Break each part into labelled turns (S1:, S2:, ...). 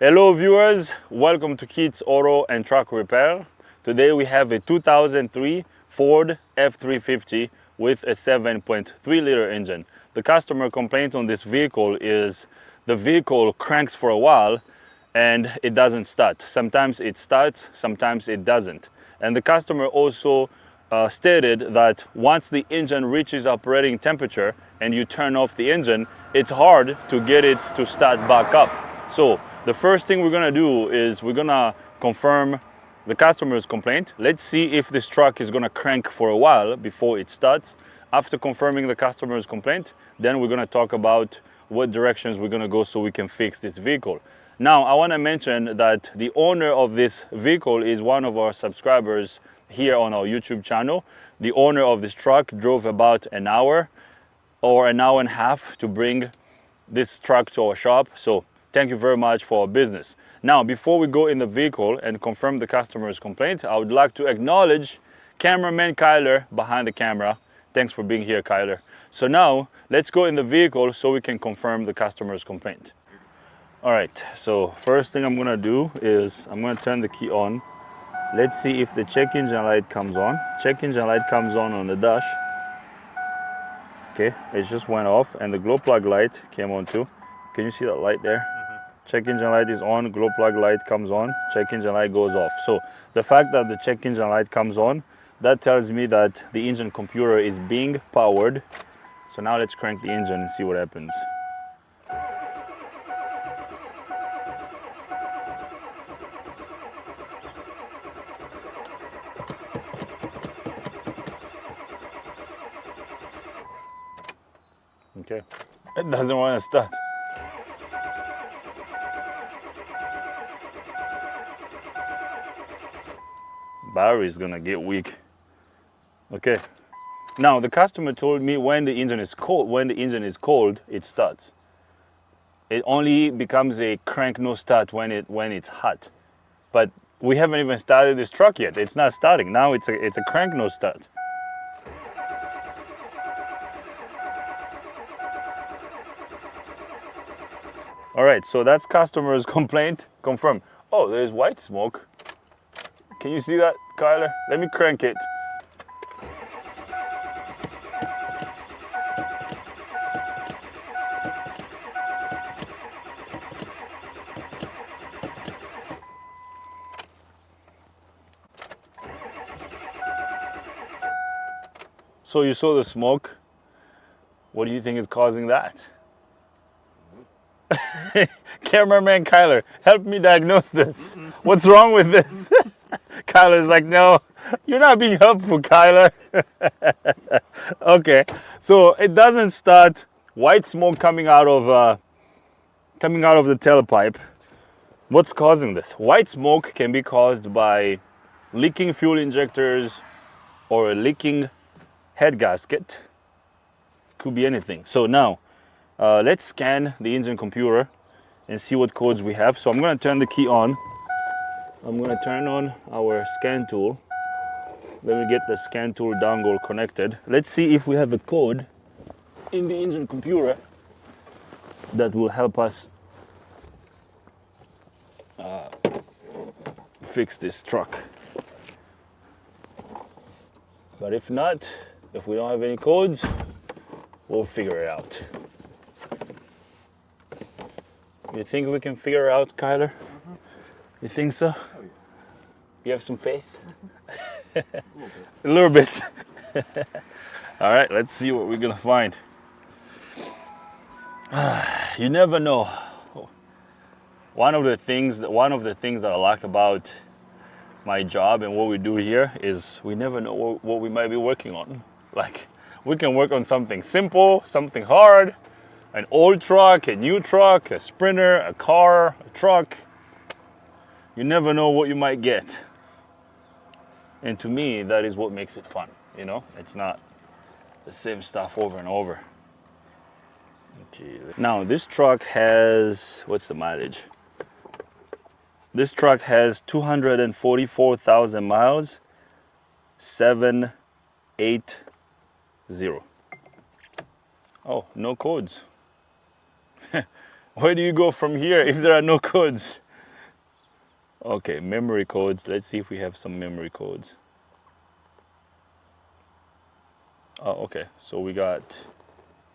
S1: Hello viewers, welcome to Keats Auto and Truck Repair. Today we have a 2003 Ford F350 with a 7.3 liter engine. The customer complaint on this vehicle is the vehicle cranks for a while and it doesn't start. Sometimes it starts, sometimes it doesn't. And the customer also stated that once the engine reaches operating temperature and you turn off the engine, it's hard to get it to start back up. So the first thing we're gonna do is we're gonna confirm the customer's complaint. Let's see if this truck is gonna crank for a while before it starts. After confirming the customer's complaint, then we're gonna talk about what directions we're gonna go so we can fix this vehicle. Now, I wanna mention that the owner of this vehicle is one of our subscribers here on our YouTube channel. The owner of this truck drove about an hour or an hour and a half to bring this truck to our shop. So thank you very much for our business. Now, before we go in the vehicle and confirm the customer's complaint, I would like to acknowledge cameraman Kyler behind the camera. Thanks for being here, Kyler. So now, let's go in the vehicle so we can confirm the customer's complaint. All right, so first thing I'm gonna do is I'm gonna turn the key on. Let's see if the check engine light comes on. Check engine light comes on the dash. Okay, it just went off and the glow plug light came on too. Can you see that light there? Check engine light is on, glow plug light comes on, check engine light goes off. So the fact that the check engine light comes on, that tells me that the engine computer is being powered. So now let's crank the engine and see what happens. Okay, it doesn't want to start. Battery is gonna get weak. Okay, now the customer told me when the engine is cold, it starts. It only becomes a crank no start when it's hot. But we haven't even started this truck yet. It's not starting. Now it's a crank no start. All right, so that's customer's complaint confirmed. Oh, there's white smoke. Can you see that, Kyler? Let me crank it. So you saw the smoke. What do you think is causing that? Cameraman Kyler, help me diagnose this. What's wrong with this? Kyler's like, no, you're not being helpful, Kyler. Okay, so it doesn't start. White smoke coming out of the tailpipe. What's causing this? White smoke can be caused by leaking fuel injectors or a leaking head gasket. Could be anything. So now, let's scan the engine computer and see what codes we have. So I'm going to turn the key on. I'm going to turn on our scan tool. Let me get the scan tool dongle connected. Let's see if we have a code in the engine computer that will help us fix this truck. But if not, if we don't have any codes, we'll figure it out. You think we can figure it out, Kyler? You think so?
S2: Oh, yeah.
S1: You have some faith? A little bit. All right, let's see what we're gonna find. You never know. One of the things that I like about my job and what we do here is we never know what we might be working on. Like, we can work on something simple, something hard, an old truck, a new truck, a Sprinter, a car, a truck. You never know what you might get. And to me, that is what makes it fun, you know? It's not the same stuff over and over. Okay. Now, this truck has, what's the mileage? This truck has 244,000 miles, 780. Oh, no codes. Where do you go from here if there are no codes? Okay, memory codes. Let's see if we have some memory codes. Oh, okay. So we got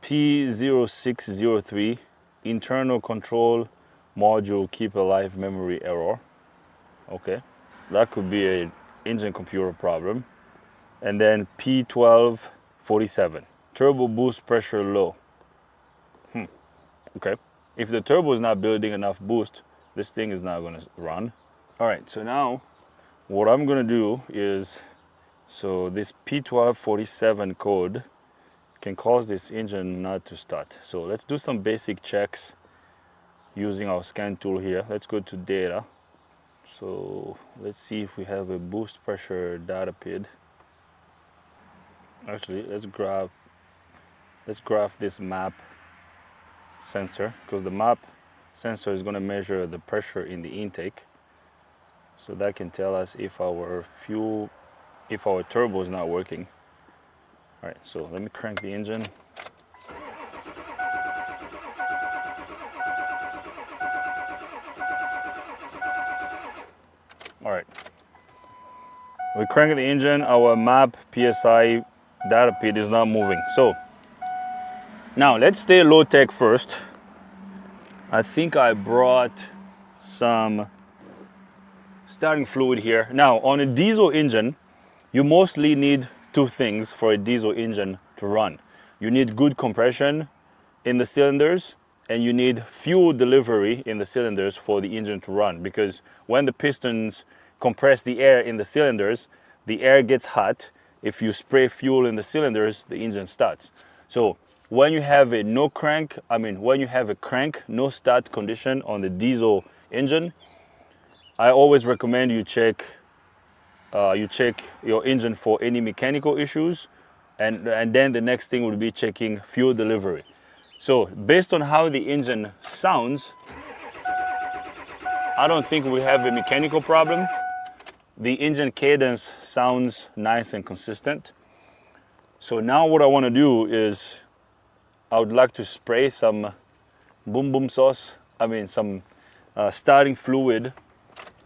S1: P0603, internal control module keep alive memory error. Okay, that could be an engine computer problem. And then P1247, turbo boost pressure low. Okay, if the turbo is not building enough boost, this thing is not going to run. All right, so now what I'm going to do is, so this P1247 code can cause this engine not to start. So let's do some basic checks using our scan tool here. Let's go to data. So let's see if we have a boost pressure data PID. Actually, let's grab this map sensor, because the map sensor is going to measure the pressure in the intake. So that can tell us if our turbo is not working. All right, so let me crank the engine. All right, we're cranking the engine. Our map PSI data PID is not moving. So now let's stay low tech first. I think I brought some starting fluid here. Now on a diesel engine, you mostly need two things for a diesel engine to run. You need good compression in the cylinders, and you need fuel delivery in the cylinders for the engine to run, because when the pistons compress the air in the cylinders, the air gets hot. If you spray fuel in the cylinders, the engine starts. So when you have a crank no start condition on the diesel engine, I always recommend you check your engine for any mechanical issues, and then the next thing would be checking fuel delivery. So based on how the engine sounds, I don't think we have a mechanical problem. The engine cadence sounds nice and consistent. So now what I want to do is, I would like to spray some boom boom sauce, some starting fluid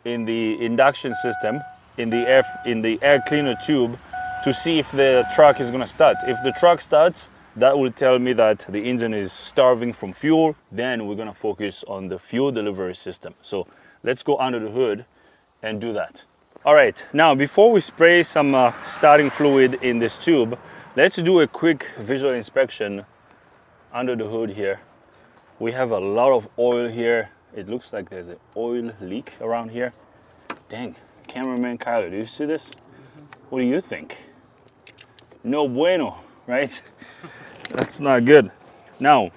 S1: in the induction system, in the air cleaner tube, to see if the truck is going to start. If the truck starts, that will tell me that the engine is starving from fuel. Then we're going to focus on the fuel delivery system. So let's go under the hood and do that. All right, now before we spray some starting fluid in this tube, let's do a quick visual inspection under the hood here. We have a lot of oil here. It looks like there's an oil leak around here. Dang, cameraman Kyler, do you see this? What do you think? No bueno, right? That's not good. Now,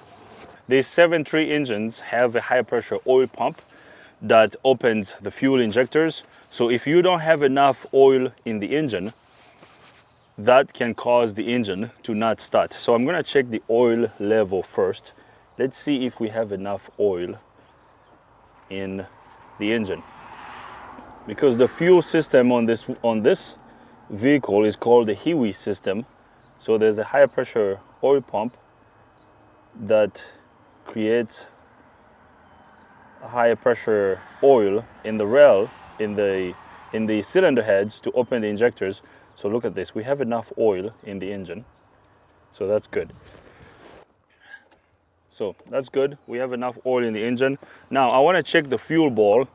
S1: these 7.3 engines have a high pressure oil pump that opens the fuel injectors. So if you don't have enough oil in the engine, that can cause the engine to not start. So I'm gonna check the oil level first. Let's see if we have enough oil in the engine. Because the fuel system on this vehicle is called the HEUI system. So there's a high pressure oil pump that creates a higher pressure oil in the rail, in the cylinder heads to open the injectors. So look at this, we have enough oil in the engine. So that's good. So that's good, we have enough oil in the engine. Now I want to check the fuel ball.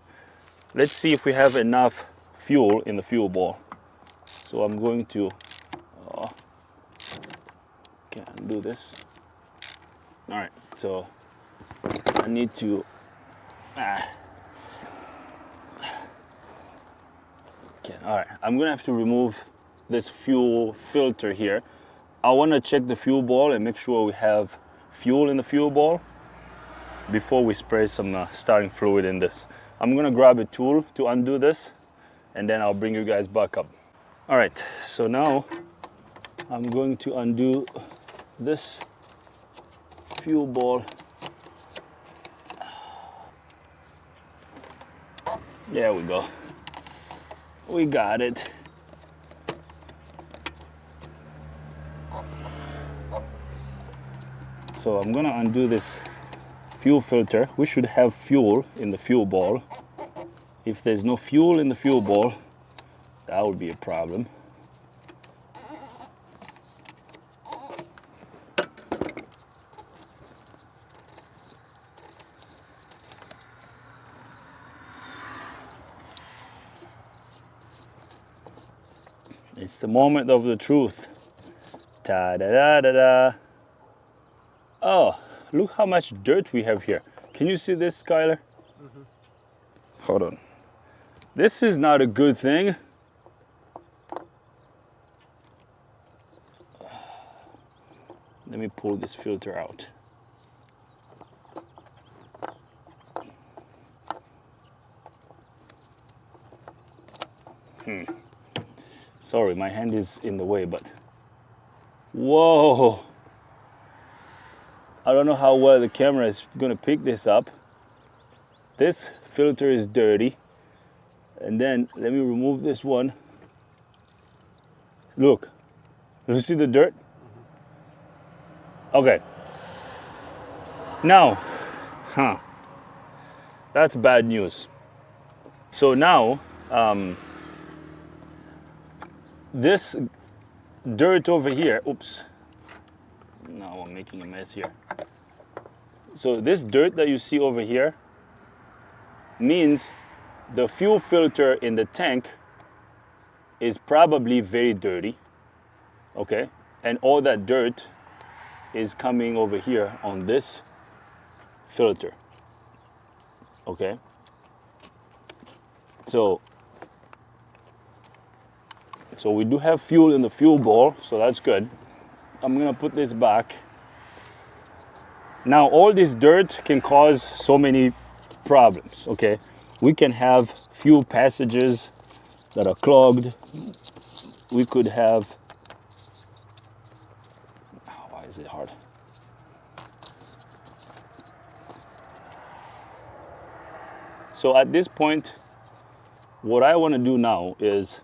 S1: Let's see if we have enough fuel in the fuel ball. So I'm going to do this. All right, so I need to all right, I'm gonna have to remove this fuel filter here. I want to check the fuel ball and make sure we have fuel in the fuel ball before we spray some starting fluid in this. I'm gonna grab a tool to undo this, and then I'll bring you guys back up. All right, so now I'm going to undo this fuel ball. There we go. We got it. So I'm gonna undo this fuel filter. We should have fuel in the fuel ball If there's no fuel in the fuel bowl, that would be a problem. It's the moment of the truth. Ta-da-da-da-da. Oh, look how much dirt we have here. Can you see this, Skylar? Mm-hmm. Hold on. This is not a good thing. Let me pull this filter out. Sorry, my hand is in the way, but whoa. I don't know how well the camera is going to pick this up. This filter is dirty. And then let me remove this one. Look, you see the dirt? Okay. Now, that's bad news. So now, this dirt over here, oops, now I'm making a mess here. So this dirt that you see over here means the fuel filter in the tank is probably very dirty, okay? And all that dirt is coming over here on this filter, okay? So we do have fuel in the fuel bowl, so that's good. I'm gonna put this back. Now, all this dirt can cause so many problems, okay? We can have fuel passages that are clogged. We could have, why is it hard? So at this point, what I want to do now is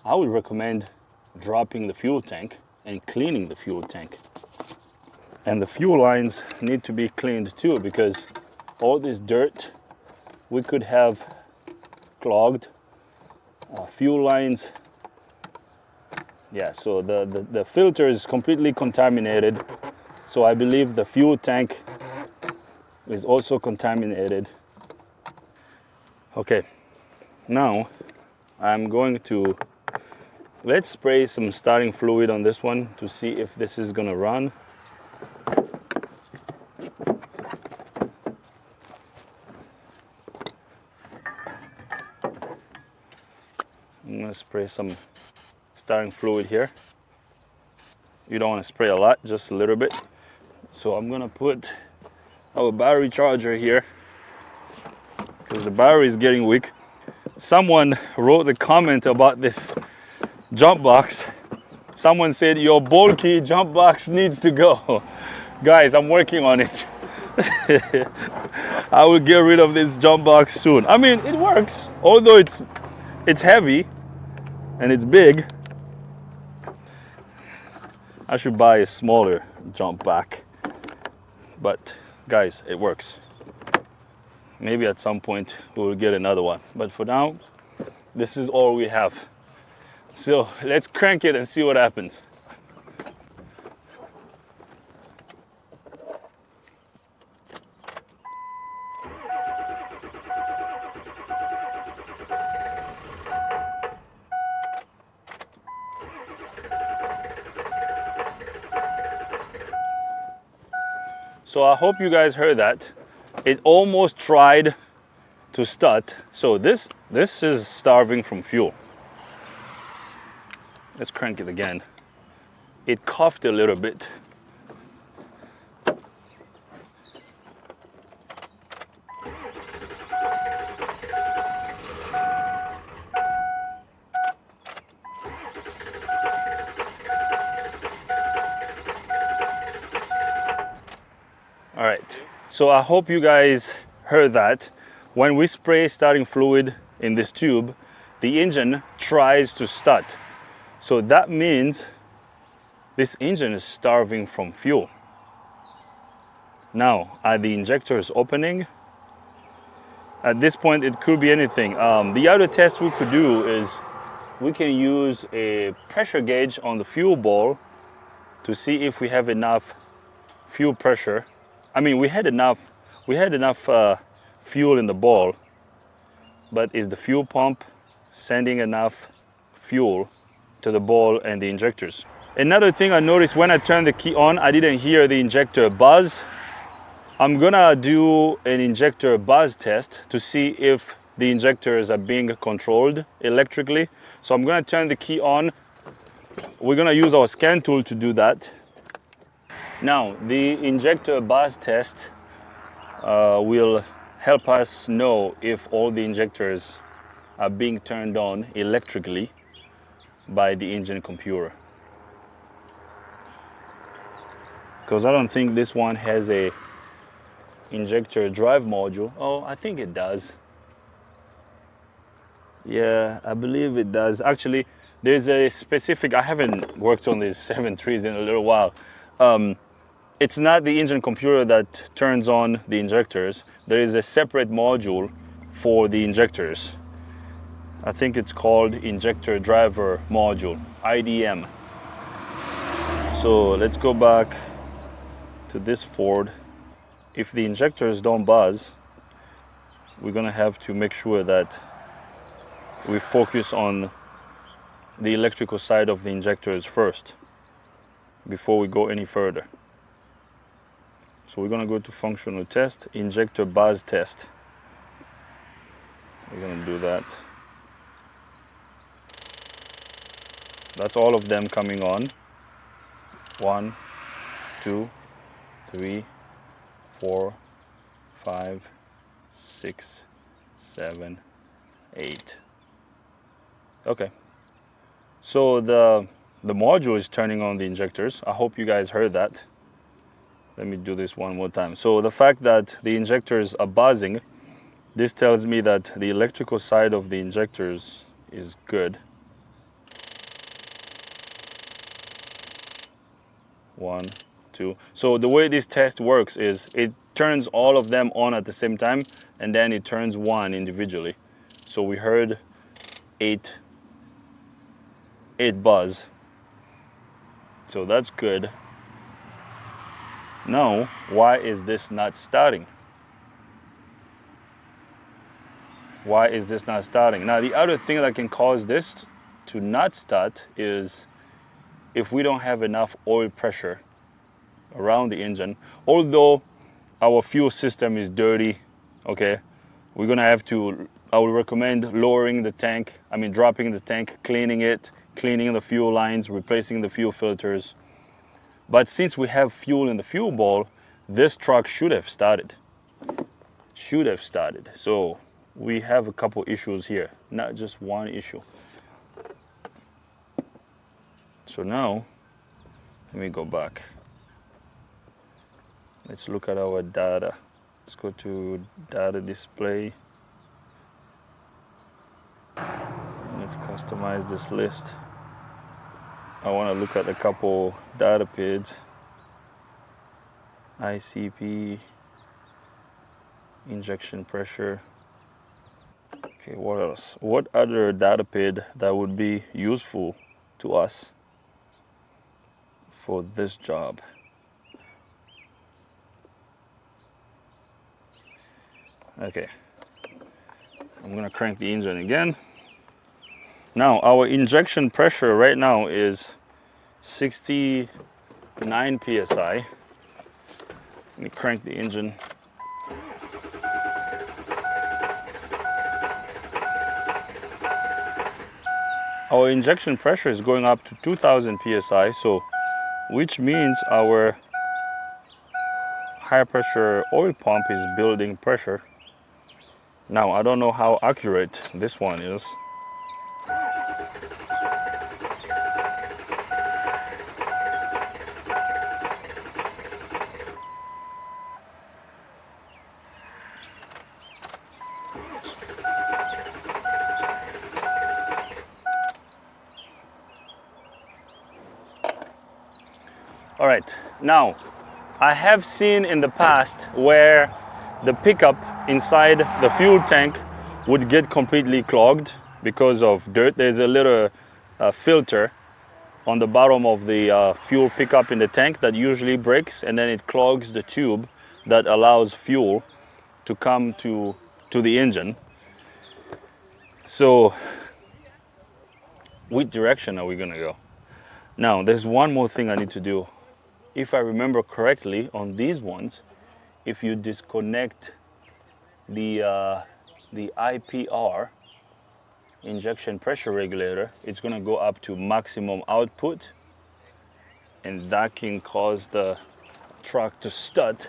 S1: I would recommend dropping the fuel tank and cleaning the fuel tank. And the fuel lines need to be cleaned too, because all this dirt we could have clogged fuel lines. Yeah, so the filter is completely contaminated. So I believe the fuel tank is also contaminated. Okay, now I'm going to, let's spray some starting fluid on this one to see if this is gonna run. I'm gonna spray some starting fluid here. You don't want to spray a lot, just a little bit. So I'm gonna put our battery charger here because the battery is getting weak. Someone wrote a comment about this jump box. Someone said your bulky jump box needs to go. Guys, I'm working on it. I will get rid of this jump box soon. I mean, it works, although it's heavy and it's big. I should buy a smaller jump back, but guys, it works. Maybe at some point we will get another one, but for now, this is all we have. So let's crank it and see what happens. So I hope you guys heard that. It almost tried to start. So this is starving from fuel. Let's crank it again. It coughed a little bit. All right, so I hope you guys heard that. When we spray starting fluid in this tube, the engine tries to start. So that means this engine is starving from fuel. Now, are the injectors opening? At this point, it could be anything. The other test we could do is we can use a pressure gauge on the fuel ball to see if we have enough fuel pressure. I mean, we had enough fuel in the ball, but is the fuel pump sending enough fuel to the ball and the injectors? Another thing I noticed when I turned the key on, I didn't hear the injector buzz. I'm gonna do an injector buzz test to see if the injectors are being controlled electrically. So I'm gonna turn the key on. We're gonna use our scan tool to do that. Now, the injector buzz test will help us know if all the injectors are being turned on electrically by the engine computer. Because I don't think this one has a injector drive module. Oh, I think it does. Yeah, I believe it does. Actually, there's a specific, I haven't worked on these 7.3s in a little while. It's not the engine computer that turns on the injectors. There is a separate module for the injectors. I think it's called Injector Driver Module, IDM. So let's go back to this Ford. If the injectors don't buzz, we're gonna have to make sure that we focus on the electrical side of the injectors first before we go any further. So we're gonna go to functional test, injector buzz test. We're gonna do that. That's all of them coming on. 1, 2, 3, 4, 5, 6, 7, 8. Okay. So the module is turning on the injectors. I hope you guys heard that. Let me do this one more time. So the fact that the injectors are buzzing, this tells me that the electrical side of the injectors is good. 1, 2. So the way this test works is it turns all of them on at the same time, and then it turns one individually. So we heard 8 buzz. So that's good. Now, why is this not starting? Why is this not starting? Now, the other thing that can cause this to not start is if we don't have enough oil pressure around the engine. Although our fuel system is dirty, okay, we're gonna have to, I would recommend lowering the tank, dropping the tank, cleaning it, cleaning the fuel lines, replacing the fuel filters. But since we have fuel in the fuel ball, this truck should have started. So we have a couple issues here, not just one issue. So now, let me go back. Let's look at our data. Let's go to data display. Let's customize this list. I want to look at a couple data PIDs. ICP, injection pressure. Okay, what else? What other data PID that would be useful to us for this job? Okay, I'm gonna crank the engine again. Now our injection pressure right now is 69 psi. Let me crank the engine. Our injection pressure is going up to 2000 psi, so which means our high pressure oil pump is building pressure. Now I don't know how accurate this one is. All right, now I have seen in the past where the pickup inside the fuel tank would get completely clogged because of dirt. There's a little filter on the bottom of the fuel pickup in the tank that usually breaks, and then it clogs the tube that allows fuel to come to the engine. So which direction are we gonna go? Now there's one more thing I need to do. If I remember correctly, on these ones, if you disconnect the IPR, injection pressure regulator, it's gonna go up to maximum output, and that can cause the truck to stut.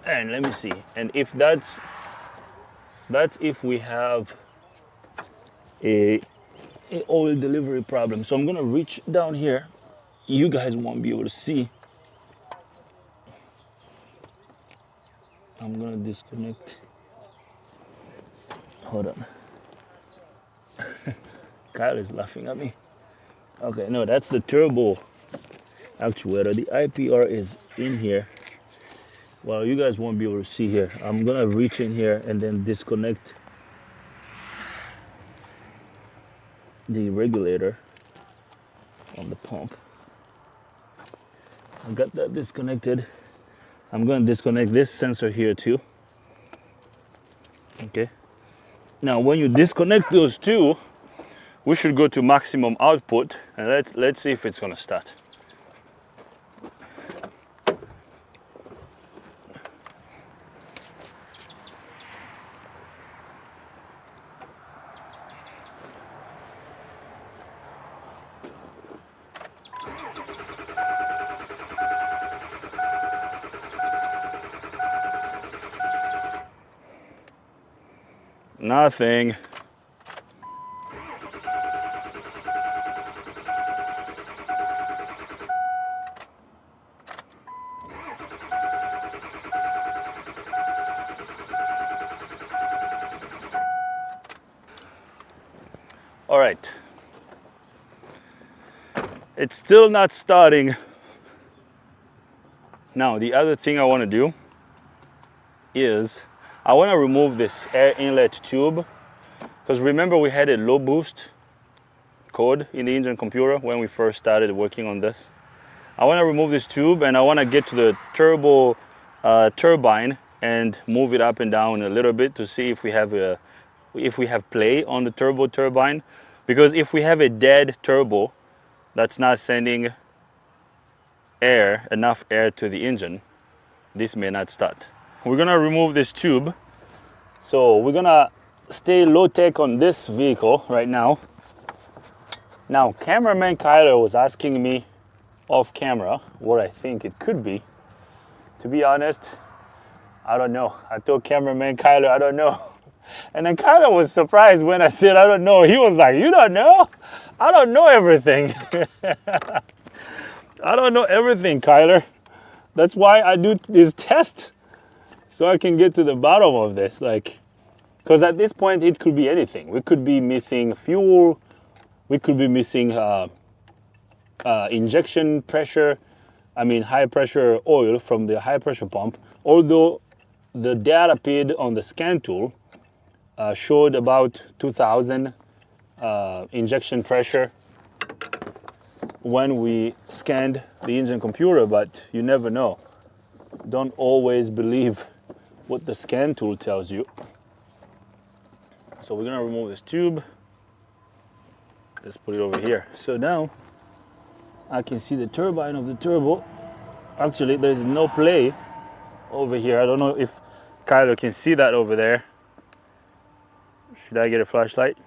S1: And let me see, and if that's if we have a oil delivery problem. So I'm gonna reach down here. You guys won't be able to see. I'm gonna disconnect. Hold on. Kyle is laughing at me. Okay, no, that's the turbo actuator. The IPR is in here. Well, you guys won't be able to see here. I'm gonna reach in here and then disconnect the regulator on the pump. I got that disconnected. I'm gonna disconnect this sensor here too. Okay. Now, when you disconnect those two, we should go to maximum output, and let's see if it's gonna start. Nothing. All right. It's still not starting. Now, the other thing I want to do is I want to remove this air inlet tube, because remember we had a low boost code in the engine computer when we first started working on this. I want to remove this tube, and I want to get to the turbo turbine and move it up and down a little bit to see if we have play on the turbo turbine, because if we have a dead turbo that's not sending enough air to the engine, this may not start. We're gonna remove this tube. So we're gonna stay low tech on this vehicle right now. Now, cameraman Kyler was asking me off camera what I think it could be. To be honest, I don't know. I told cameraman Kyler, I don't know. And then Kyler was surprised when I said, I don't know. He was like, you don't know? I don't know everything. I don't know everything, Kyler. That's why I do this test, so I can get to the bottom of this. Like, because at this point, it could be anything. We could be missing fuel. We could be missing injection pressure. I mean, high pressure oil from the high pressure pump. Although the data feed on the scan tool showed about 2,000 injection pressure when we scanned the engine computer, but you never know. Don't always believe what the scan tool tells you. So we're gonna remove this tube. Let's put it over here. So now I can see the turbine of the turbo. Actually, there's no play over here. I don't know if Kyler can see that over there. Should I get a flashlight?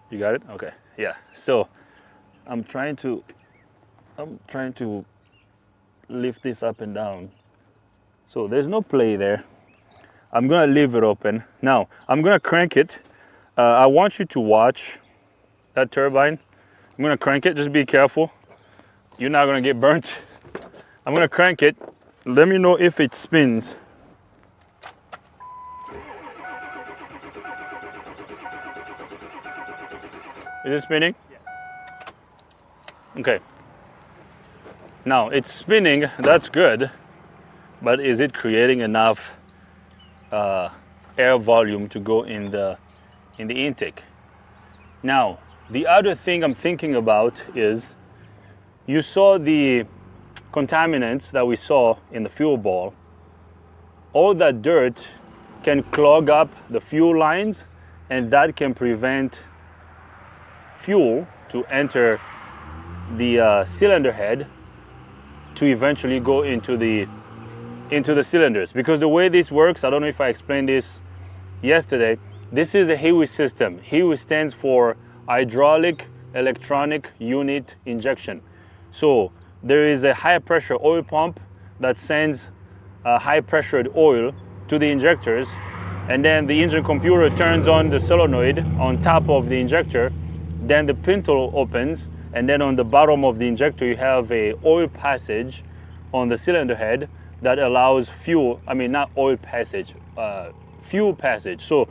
S1: You got it? Okay, yeah. So I'm trying to lift this up and down. So there's no play there. I'm gonna leave it open. Now, I'm gonna crank it. I want you to watch that turbine. I'm gonna crank it, just be careful. You're not gonna get burnt. I'm gonna crank it. Let me know if it spins. Is it spinning? Yeah. Okay. Now it's spinning, that's good, but is it creating enough air volume to go in the intake. Now, the other thing I'm thinking about is, you saw the contaminants that we saw in the fuel bowl. All that dirt can clog up the fuel lines, and that can prevent fuel to enter the cylinder head to eventually go into the cylinders. Because the way this works, I don't know if I explained this yesterday, this is a HEUI system. HEUI stands for hydraulic electronic unit injection. So there is a high pressure oil pump that sends high pressured oil to the injectors, and then the engine computer turns on the solenoid on top of the injector, then the pintle opens, and then on the bottom of the injector you have a oil passage on the cylinder head that allows fuel, not oil passage, fuel passage. So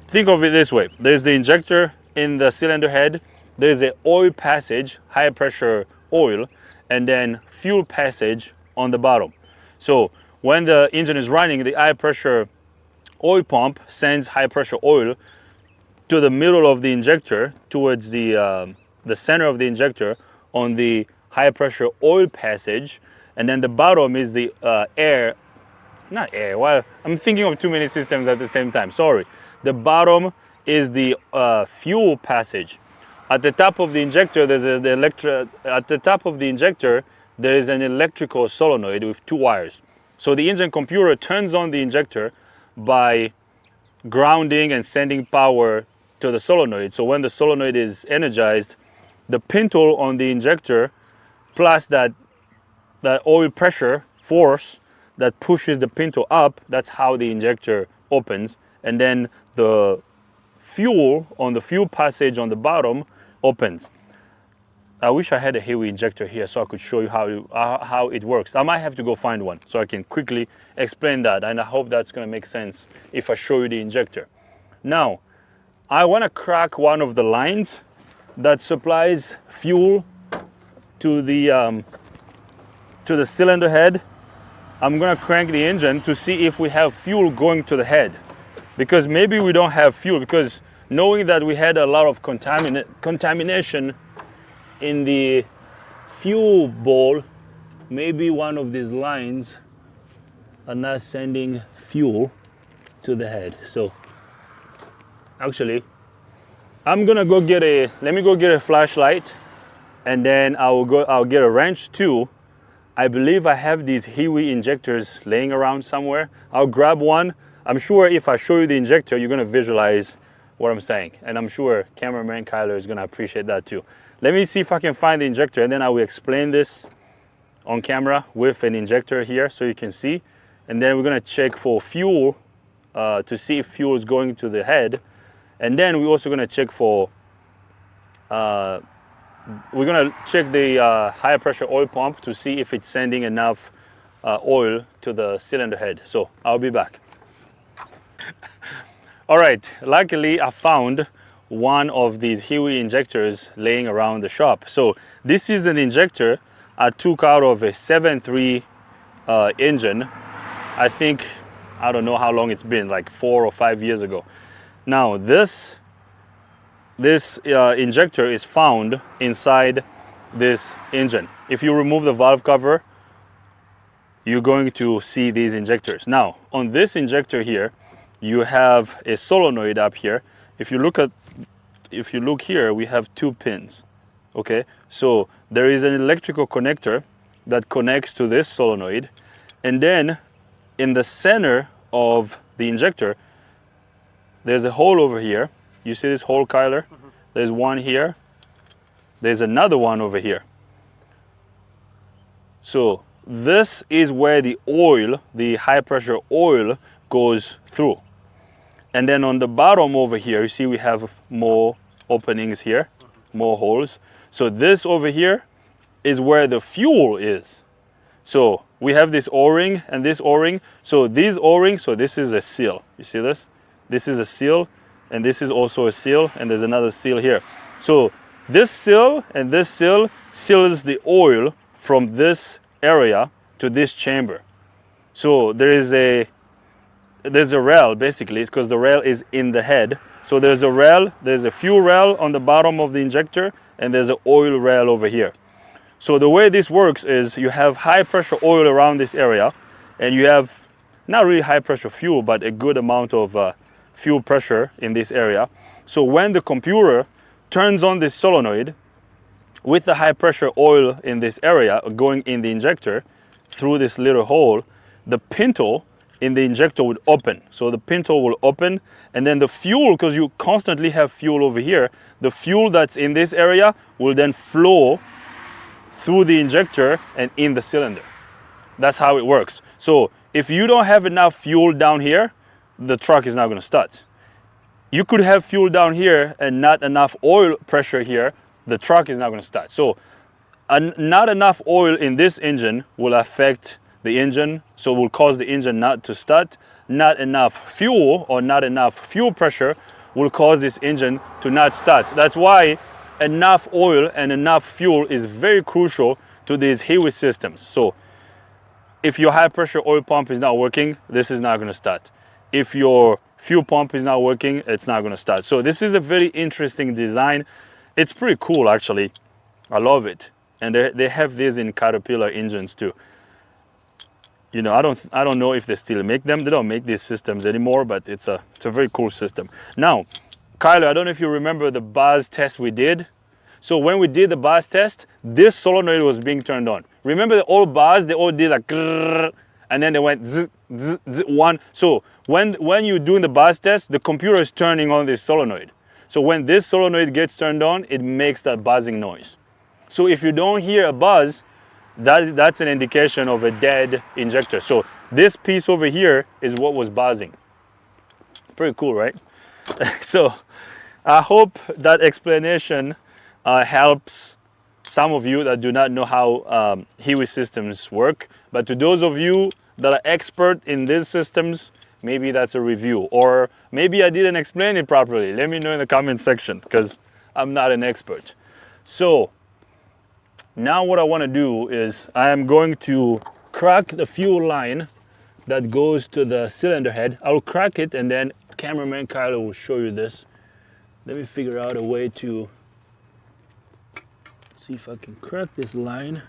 S1: think of it this way, there's the injector in the cylinder head, there's a oil passage, high pressure oil, and then fuel passage on the bottom. So when the engine is running, the high pressure oil pump sends high pressure oil to the middle of the injector, towards the center of the injector on the high pressure oil passage, and then the bottom is the well, I'm thinking of too many systems at the same time, sorry. The bottom is the fuel passage. At the top of the injector, there is an electrical solenoid with 2 wires. So the engine computer turns on the injector by grounding and sending power to the solenoid. So when the solenoid is energized, the pintle on the injector plus that oil pressure force that pushes the pintle up, that's how the injector opens. And then the fuel on the fuel passage on the bottom opens. I wish I had a HEUI injector here so I could show you how it works. I might have to go find one so I can quickly explain that, and I hope that's going to make sense if I show you the injector. Now, I want to crack one of the lines that supplies fuel to the cylinder head. I'm going to crank the engine to see if we have fuel going to the head, because maybe we don't have fuel, because knowing that we had a lot of contamination in the fuel bowl, maybe one of these lines are not sending fuel to the head. So actually, I'm gonna go get let me go get a flashlight, and then I'll get a wrench too. I believe I have these HEUI injectors laying around somewhere. I'll grab one. I'm sure if I show you the injector, you're gonna visualize what I'm saying, and I'm sure cameraman Kyler is gonna appreciate that too. Let me see if I can find the injector, and then I will explain this on camera with an injector here so you can see. And then we're gonna check for fuel to see if fuel is going to the head. And then we're also gonna check for, we're gonna check the high pressure oil pump to see if it's sending enough oil to the cylinder head. So I'll be back. All right, luckily I found one of these HEUI injectors laying around the shop. So this is an injector I took out of a 7.3 engine. I think, I don't know how long it's been, like 4 or 5 years ago. Now this injector is found inside this engine. If you remove the valve cover, you're going to see these injectors. Now on this injector here, you have a solenoid up here. If you look here, we have 2 pins. Okay, so there is an electrical connector that connects to this solenoid, and then in the center of the injector, there's a hole over here. You see this hole, Kyler? Mm-hmm. There's one here. There's another one over here. So this is where the oil, the high pressure oil, goes through. And then on the bottom over here, you see we have more openings here, more holes. So this over here is where the fuel is. So we have this O-ring and this O-ring. So these O-rings, so this is a seal. You see this? This is a seal, and this is also a seal, and there's another seal here. So this seal and this seal seals the oil from this area to this chamber. So there is a there's a rail basically, because the rail is in the head. So there's a rail, there's a fuel rail on the bottom of the injector, and there's an oil rail over here. So the way this works is you have high pressure oil around this area, and you have not really high pressure fuel, but a good amount of fuel pressure in this area. So when the computer turns on this solenoid with the high pressure oil in this area going in the injector through this little hole, the pintle in the injector would open. So the pintle will open, and then the fuel, because you constantly have fuel over here, the fuel that's in this area will then flow through the injector and in the cylinder. That's how it works. So if you don't have enough fuel down here, the truck is not going to start. You could have fuel down here and not enough oil pressure here, the truck is not going to start. So not enough oil in this engine will affect the engine, so will cause the engine not to start. Not enough fuel or not enough fuel pressure will cause this engine to not start. That's why enough oil and enough fuel is very crucial to these HEUI systems. So if your high pressure oil pump is not working, this is not going to start. If your fuel pump is not working, it's not going to start. So this is a very interesting design. It's pretty cool actually. I love it. And they have this in Caterpillar engines too. You know, I don't know if they still make them. They don't make these systems anymore, but it's a very cool system. Now, Kyler, I don't know if you remember the buzz test we did. So when we did the buzz test, this solenoid was being turned on. Remember the old buzz? They all did like grrr, and then they went zzz, zzz, zzz, one. So when you're doing the buzz test, the computer is turning on this solenoid. So when this solenoid gets turned on, it makes that buzzing noise. So if you don't hear a buzz, that's an indication of a dead injector. So this piece over here is what was buzzing. Pretty cool, right? So I hope that explanation helps some of you that do not know how HEUI systems work. But to those of you that are expert in these systems, maybe that's a review. Or maybe I didn't explain it properly. Let me know in the comment section, because I'm not an expert. So now what I want to do is I am going to crack the fuel line that goes to the cylinder head. I'll crack it, and then cameraman Kyler will show you this. Let me figure out a way to see if I can crack this line.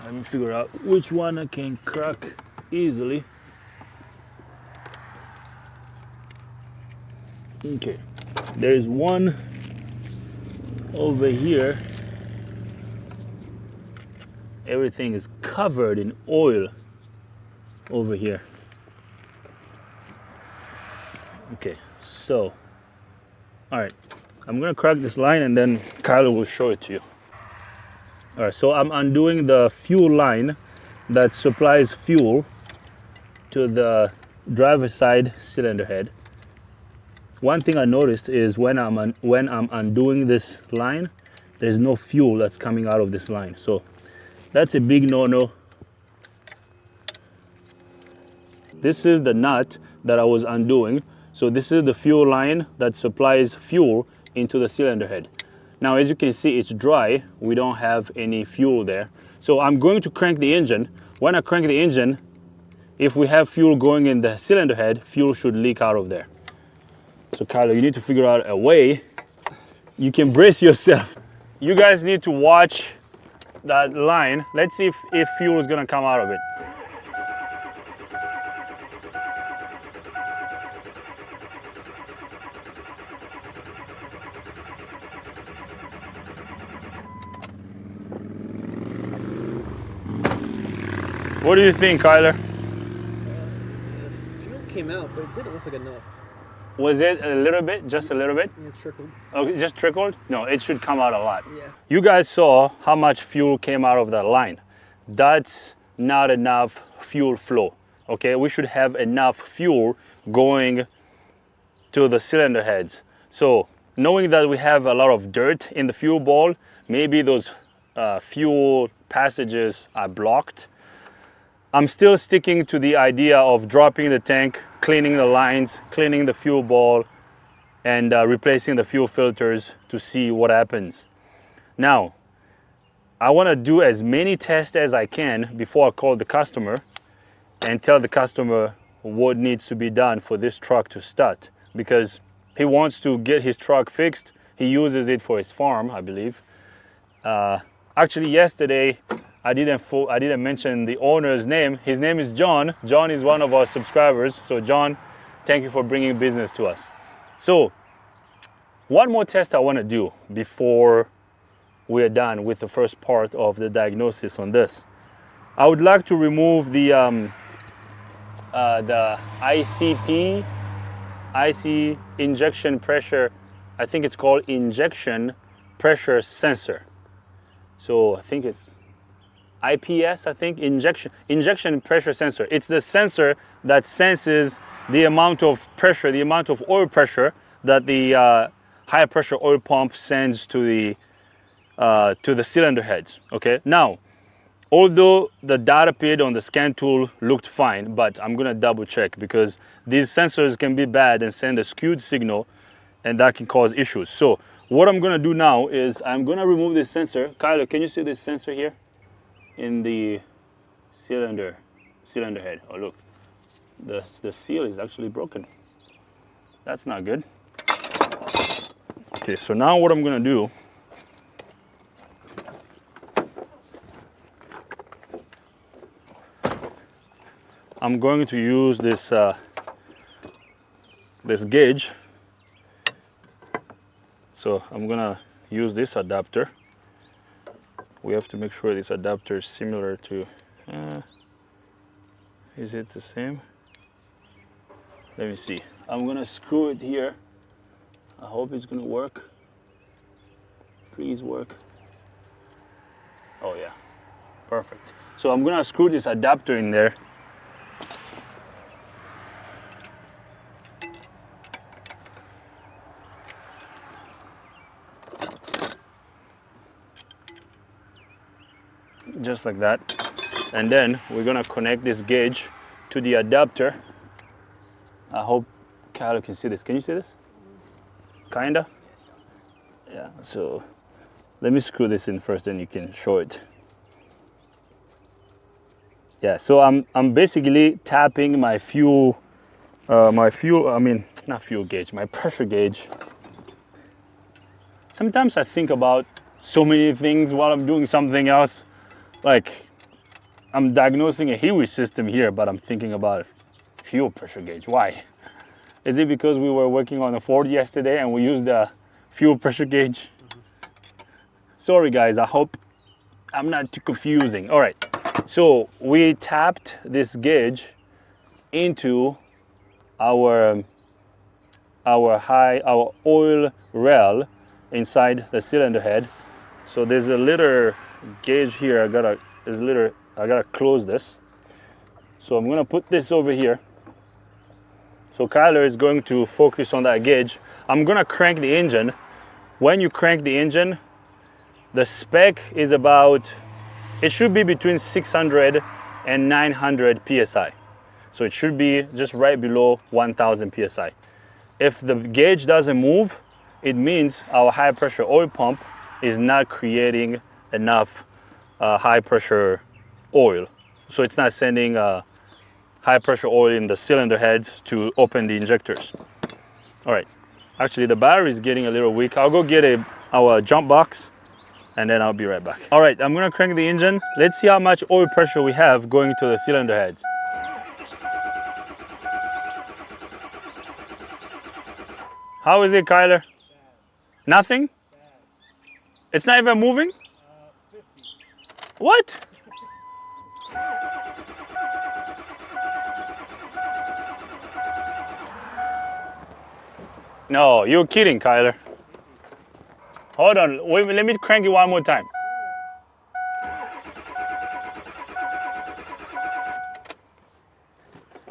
S1: Let me figure out which one I can crack easily. Okay, there's one over here. Everything is covered in oil over here. Okay, so, all right, I'm gonna crack this line and then Kyler will show it to you. All right, so I'm undoing the fuel line that supplies fuel to the driver's side cylinder head. One thing I noticed is when I'm undoing this line, there's no fuel that's coming out of this line. So that's a big no-no. This is the nut that I was undoing. So this is the fuel line that supplies fuel into the cylinder head. Now, as you can see, it's dry. We don't have any fuel there. So I'm going to crank the engine. When I crank the engine, if we have fuel going in the cylinder head, fuel should leak out of there. So Kyler, you need to figure out a way. You can brace yourself. You guys need to watch that line. Let's see if fuel is gonna come out of it. What do you think, Kyler?
S2: Fuel came out, but it didn't look like enough.
S1: Was it a little bit? Just a little bit?
S2: Yeah, it trickled.
S1: Oh, it just trickled? No, it should come out a lot.
S2: Yeah.
S1: You guys saw how much fuel came out of that line. That's not enough fuel flow, okay? We should have enough fuel going to the cylinder heads. So knowing that we have a lot of dirt in the fuel bowl, maybe those fuel passages are blocked. I'm still sticking to the idea of dropping the tank, cleaning the lines, cleaning the fuel bowl, and replacing the fuel filters to see what happens. Now, I want to do as many tests as I can before I call the customer and tell the customer what needs to be done for this truck to start, because he wants to get his truck fixed. He uses it for his farm, I believe. Actually, yesterday I didn't mention the owner's name. His name is John. John is one of our subscribers. So John, thank you for bringing business to us. So one more test I want to do before we are done with the first part of the diagnosis on this. I would like to remove the IC injection pressure. I think it's called injection pressure sensor. So I think it's IPS, injection pressure sensor. It's the sensor that senses the amount of pressure, the amount of oil pressure that the high pressure oil pump sends to the cylinder heads. Okay. Now, although the data feed on the scan tool looked fine, but I'm gonna double check, because these sensors can be bad and send a skewed signal, and that can cause issues. So what I'm gonna do now is I'm gonna remove this sensor. Kyler, can you see this sensor here in the cylinder head? Oh look, the seal is actually broken. That's not good. Okay, so now what I'm gonna do, I'm going to use this this gauge. So I'm gonna use this adapter. We have to make sure this adapter is similar to, is it the same? Let me see. I'm gonna screw it here. I hope it's gonna work. Please work. Oh yeah, perfect. So I'm gonna screw this adapter in there. Just like that. And then we're gonna connect this gauge to the adapter. I hope Kylo can see this. Can you see this? Kinda? Yeah, so let me screw this in first, then you can show it. Yeah, so I'm basically tapping my fuel, not fuel gauge, my pressure gauge. Sometimes I think about so many things while I'm doing something else. Like, I'm diagnosing a HEUI system here, but I'm thinking about fuel pressure gauge. Why? Is it because we were working on a Ford yesterday and we used the fuel pressure gauge? Sorry guys, I hope I'm not too confusing. All right, so we tapped this gauge into our oil rail inside the cylinder head. So there's a little gauge here. I gotta close this. So I'm gonna put this over here. So Kyler is going to focus on that gauge. I'm gonna crank the engine. When you crank the engine, the spec is about, it should be between 600 and 900 psi. So it should be just right below 1000 psi. If the gauge doesn't move, it means our high pressure oil pump is not creating enough high pressure oil. So it's not sending high pressure oil in the cylinder heads to open the injectors. All right, actually the battery is getting a little weak. I'll go get our jump box and then I'll be right back. All right, I'm gonna crank the engine. Let's see how much oil pressure we have going to the cylinder heads. How is it, Kyler? Nothing? It's not even moving?
S2: 50.
S1: What? No, you're kidding, Kyler. Hold on, wait, let me crank it one more time.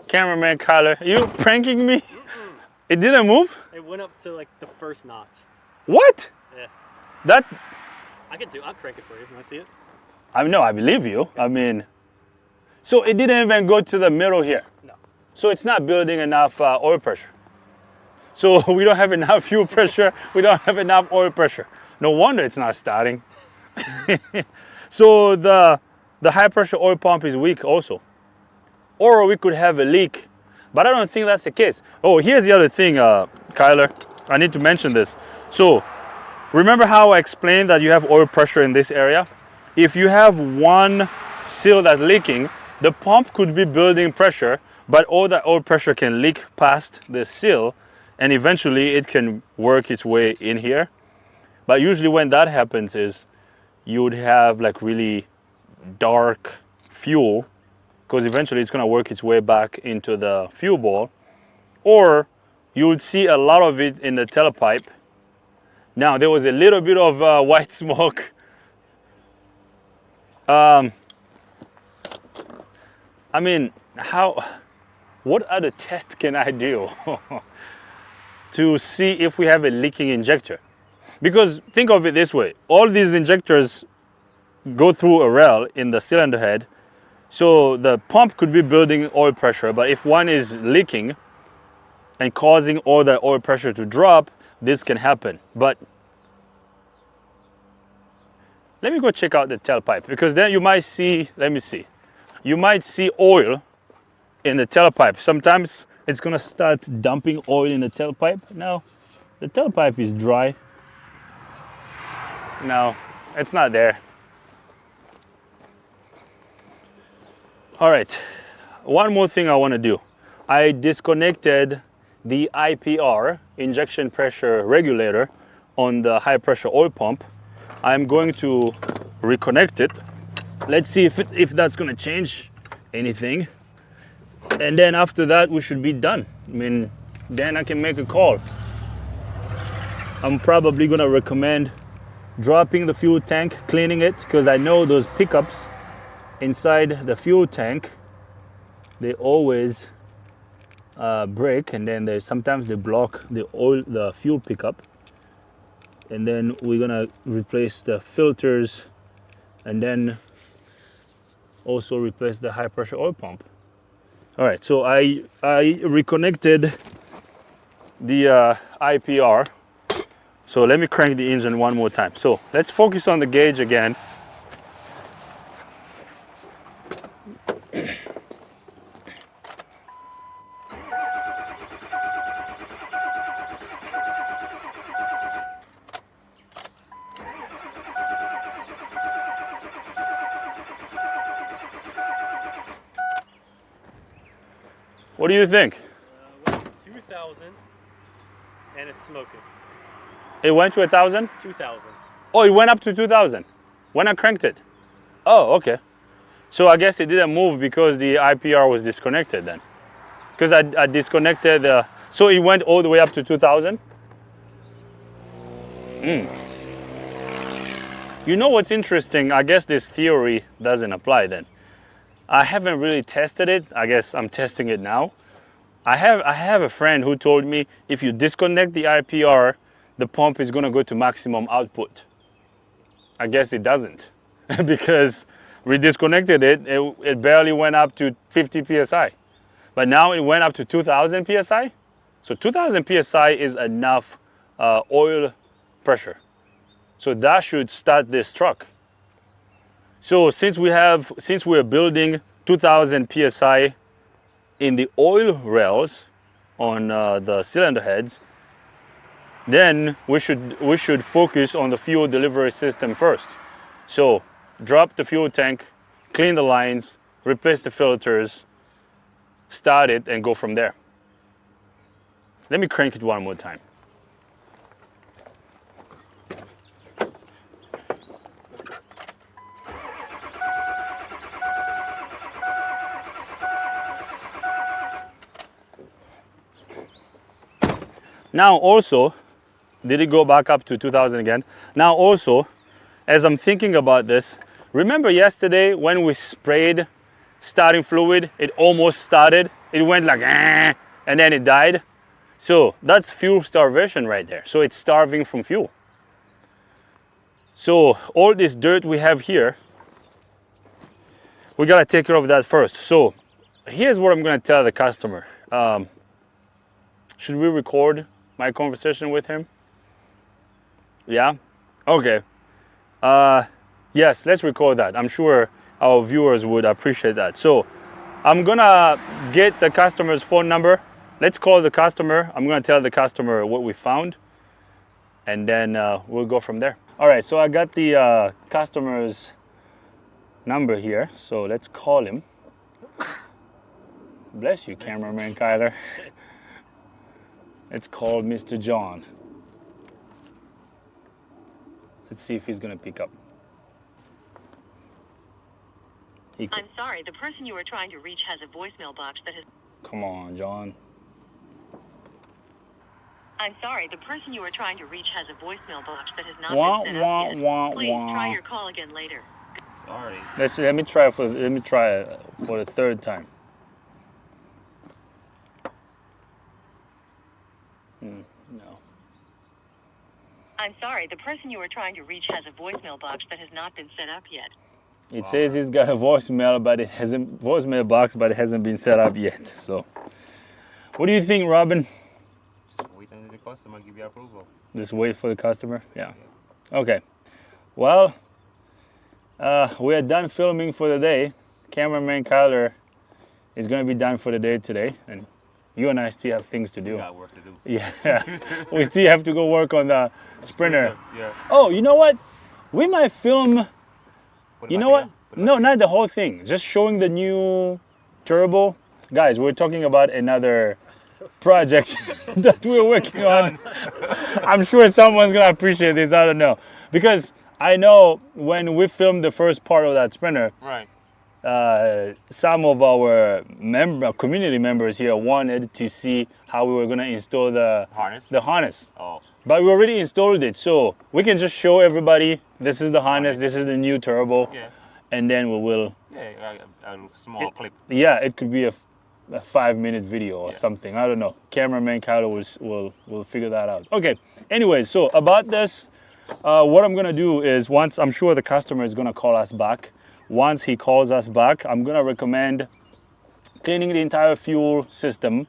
S1: Cameraman Kyler, are you pranking me? It didn't move?
S2: It went up to like the first notch.
S1: What?
S2: Yeah.
S1: That,
S2: I'll crank it for you. Want to see it?
S1: I believe you. I mean, so it didn't even go to the middle here.
S2: No.
S1: So it's not building enough oil pressure. So we don't have enough fuel pressure. We don't have enough oil pressure. No wonder it's not starting. So the high pressure oil pump is weak also. Or we could have a leak. But I don't think that's the case. Oh, here's the other thing, Kyler. I need to mention this. So remember how I explained that you have oil pressure in this area? If you have one seal that's leaking, the pump could be building pressure, but all that oil pressure can leak past the seal, and eventually it can work its way in here. But usually when that happens is you would have like really dark fuel, because eventually it's going to work its way back into the fuel bowl, or you would see a lot of it in the tailpipe. Now there was a little bit of white smoke. I mean, what other test can I do to see if we have a leaking injector? Because think of it this way, all these injectors go through a rail in the cylinder head, so the pump could be building oil pressure, but if one is leaking and causing all the oil pressure to drop, this can happen. But let me go check out the tailpipe, because then you might see, let me see, you might see oil in the tailpipe. Sometimes it's gonna start dumping oil in the tailpipe. Now, the tailpipe is dry. No, it's not there. All right, one more thing I wanna do. I disconnected the IPR, injection pressure regulator, on the high pressure oil pump. I'm going to reconnect it. Let's see if that's gonna change anything. And then after that, we should be done. I mean, then I can make a call. I'm probably gonna recommend dropping the fuel tank, cleaning it, because I know those pickups inside the fuel tank, they always break, and then sometimes they block the fuel pickup. And then we're gonna replace the filters, and then also replace the high pressure oil pump. All right, so I reconnected the IPR. So let me crank the engine one more time. So let's focus on the gauge again. What do you think?
S2: 2,000, and it's smoking.
S1: It went to 1,000?
S2: 2,000.
S1: Oh, it went up to 2,000 when I cranked it. Oh, okay. So I guess it didn't move because the IPR was disconnected then. Because I disconnected, so it went all the way up to 2,000? You know what's interesting? I guess this theory doesn't apply then. I haven't really tested it. I guess I'm testing it now. I have a friend who told me if you disconnect the IPR, the pump is gonna go to maximum output. I guess it doesn't because we disconnected it, it barely went up to 50 PSI. But now it went up to 2,000 PSI. So 2,000 PSI is enough oil pressure. So that should start this truck. So since we're building 2,000 PSI in the oil rails on the cylinder heads, then we should focus on the fuel delivery system first. So drop the fuel tank, clean the lines, replace the filters, start it, and go from there. Let me crank it one more time. Now also, did it go back up to 2,000 again? Now also, as I'm thinking about this, remember yesterday when we sprayed starting fluid, it almost started, it went like, and then it died. So that's fuel starvation right there. So it's starving from fuel. So all this dirt we have here, we gotta take care of that first. So here's what I'm gonna tell the customer. Should we record my conversation with him? Yeah? Okay. Yes, let's record that. I'm sure our viewers would appreciate that. So I'm gonna get the customer's phone number. Let's call the customer. I'm gonna tell the customer what we found, and then we'll go from there. All right, so I got the customer's number here, so let's call him. Bless you, cameraman Kyler. Let's call Mr. John. Let's see if he's gonna pick up.
S3: I'm sorry, the person you are trying to reach has a voicemail box that has...
S1: Come on, John.
S3: I'm sorry, the person you are trying to reach has a voicemail box that has not
S1: Wah,
S3: been set
S1: wah,
S3: up yet.
S1: wah,
S3: Please
S1: wah.
S3: try your call again later.
S2: Sorry.
S1: Let me try it for the third time. No.
S3: I'm sorry, the person you are trying to reach has a voicemail box that has not been set up yet.
S1: It says he's got a voicemail box, but it hasn't been set up yet. So, what do you think, Robin?
S2: Wait until the customer give you approval.
S1: Just wait for the customer. Yeah. Okay. Well, we are done filming for the day. Cameraman Kyler is going to be done for the day today, and you and I still have things to do.
S2: We got work to do.
S1: Yeah, we still have to go work on the Sprinter.
S2: Yeah.
S1: Oh, you know what? We might film.
S2: Put it
S1: You
S2: back
S1: know what?
S2: here. Put it
S1: No,
S2: back
S1: not the whole thing. Just showing the new turbo. Guys, we're talking about another project that we're working on. I'm sure someone's gonna appreciate this. I don't know, because I know when we filmed the first part of that Sprinter,
S2: here. Right.
S1: some of our community members here wanted to see how we were gonna install the harness.
S2: Oh.
S1: But we already installed it, so we can just show everybody this is the harness, this is the new turbo,
S2: Yeah.
S1: and then we will.
S2: Yeah, a small clip.
S1: Yeah, it could be a 5-minute video or
S2: Yeah.
S1: something. I don't know. Cameraman Kyler will figure that out. Okay. Anyway, so about this, what I'm gonna do is once I'm sure the customer is gonna call us back. Once he calls us back, I'm gonna recommend cleaning the entire fuel system.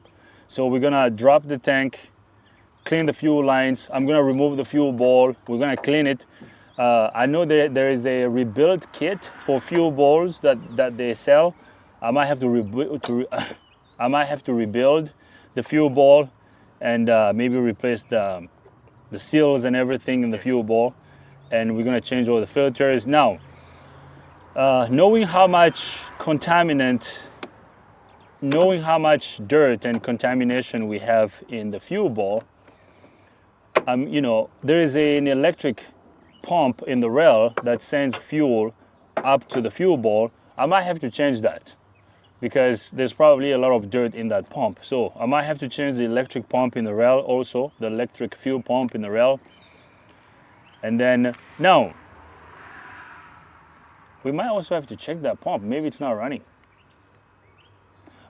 S1: So we're gonna drop the tank, clean the fuel lines. I'm gonna remove the fuel bowl. We're gonna clean it. I know there is a rebuild kit for fuel bowls that they sell. I might have to rebuild the fuel bowl and maybe replace the seals and everything in the fuel bowl. And we're gonna change all the filters. Now, knowing how much dirt and contamination we have in the fuel bowl, you know, there is an electric pump in the rail that sends fuel up to the fuel bowl. I might have to change that because there's probably a lot of dirt in that pump. So I might have to change the electric pump in the rail also, the electric fuel pump in the rail. And then now, we might also have to check that pump. Maybe it's not running.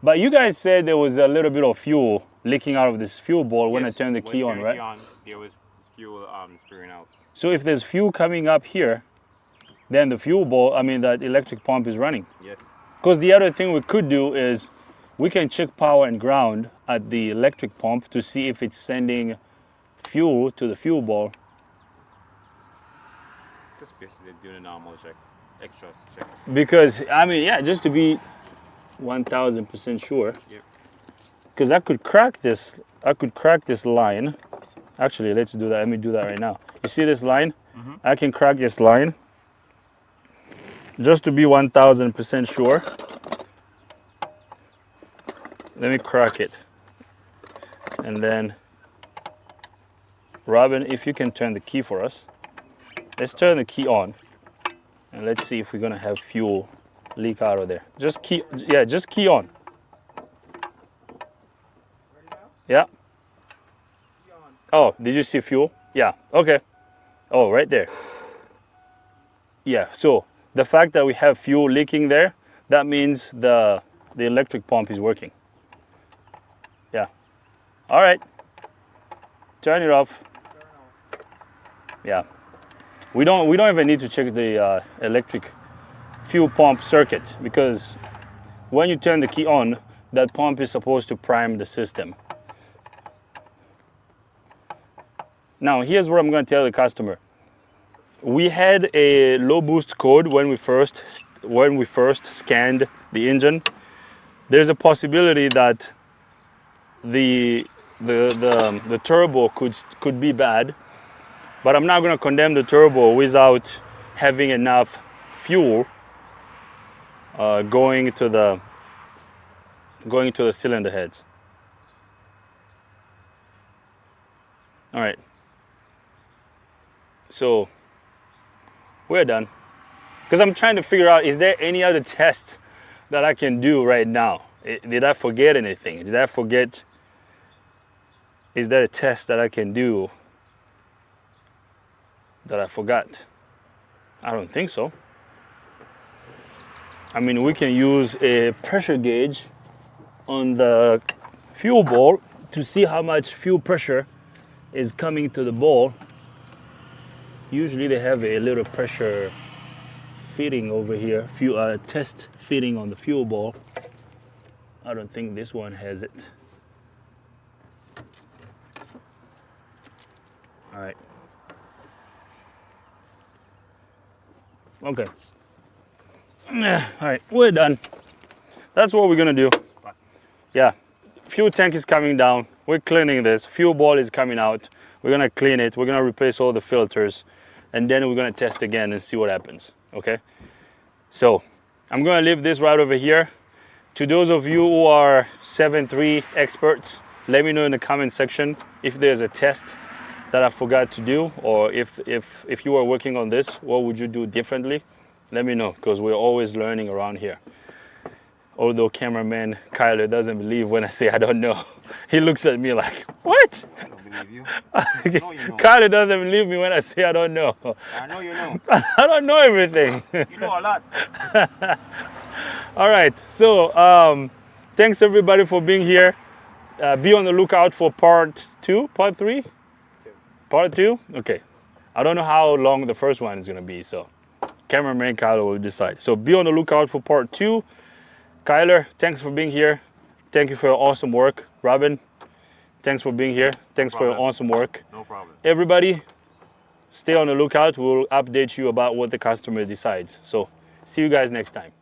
S1: But you guys said there was a little bit of fuel leaking out of this fuel bowl when I turned the key on, right?
S2: There was fuel spewing out.
S1: So if there's fuel coming up here, then the fuel bowl, that electric pump is running.
S2: Yes.
S1: Because the other thing we could do is we can check power and ground at the electric pump to see if it's sending fuel to the fuel bowl.
S2: Just basically doing a normal check, extra checks.
S1: Because, just to be 1000% sure.
S2: Yep.
S1: Because I could crack this line. Actually, let's do that. Let me do that right now. You see this line?
S2: Mm-hmm.
S1: I can crack this line just to be 1000% sure. Let me crack it. And then, Robin, if you can turn the key for us. Let's turn the key on. And let's see if we're gonna have fuel leak out of there. Just key on. Yeah. Oh, did you see fuel? Yeah, okay. Oh, right there. Yeah, so the fact that we have fuel leaking there, that means the electric pump is working. Yeah. All right. Turn it off. Yeah. We don't even need to check the electric fuel pump circuit because when you turn the key on, that pump is supposed to prime the system. Now, here's what I'm going to tell the customer. We had a low boost code when we first scanned the engine. there's a possibility that the turbo could be bad, but I'm not going to condemn the turbo without having enough fuel going to the cylinder heads. All right, so we're done, because I'm trying to figure out, is there any other test that I can do right now? Did I forget anything? Did I forget? Is there a test that I can do that I forgot? I don't think so. I mean, we can use a pressure gauge on the fuel bowl to see how much fuel pressure is coming to the bowl. Usually they have a little pressure fitting over here, test fitting on the fuel bowl. I don't think this one has it. All right. Okay. All right, we're done. That's what we're gonna do. Yeah, fuel tank is coming down. We're cleaning this. Fuel bowl is coming out. We're gonna clean it. We're gonna replace all the filters, and then we're gonna test again and see what happens. Okay. So I'm gonna leave this right over here. To those of you who are 7.3 experts, let me know in the comment section if there's a test that I forgot to do, or if you are working on this, what would you do differently? Let me know, because we're always learning around here. Although cameraman Kyler doesn't believe when I say I don't know. He looks at me like, what?
S2: I don't believe you. No, you know.
S1: Kyler doesn't believe me when I say I don't know.
S2: I know you know.
S1: I don't know everything.
S2: You know a lot.
S1: All right, so thanks everybody for being here. Be on the lookout for part 2, part 3? Part 2? Okay. I don't know how long the first one is gonna be, so cameraman Kyler will decide. So be on the lookout for part 2. Kyler, thanks for being here. Thank you for your awesome work. Robin, thanks for being here. Thanks for your awesome work.
S2: No problem.
S1: Everybody, stay on the lookout. We'll update you about what the customer decides. So see you guys next time.